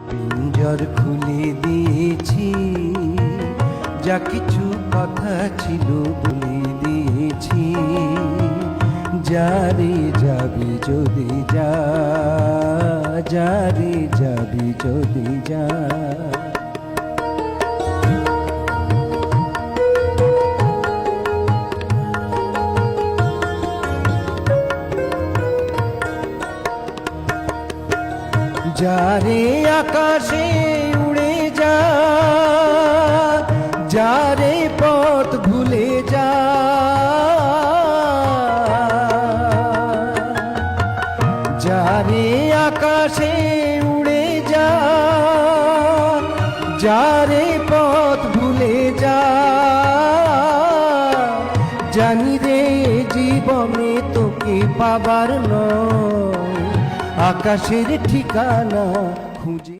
পিঞ্জর খুলে দিয়েছি, যা কিছু কথা ছিল বলে দিয়েছি। যারে যাবি যদি যা, যারে যাবি যদি যা। যারে আকাশে উড়ে যা, যারে পথ ভুলে যা। যারে আকাশে উড়ে যা, যারে পথ ভুলে যা। জানি রে জীবনে তোকে পাবার নয়, আকাশের ঠিকানা খুঁজে।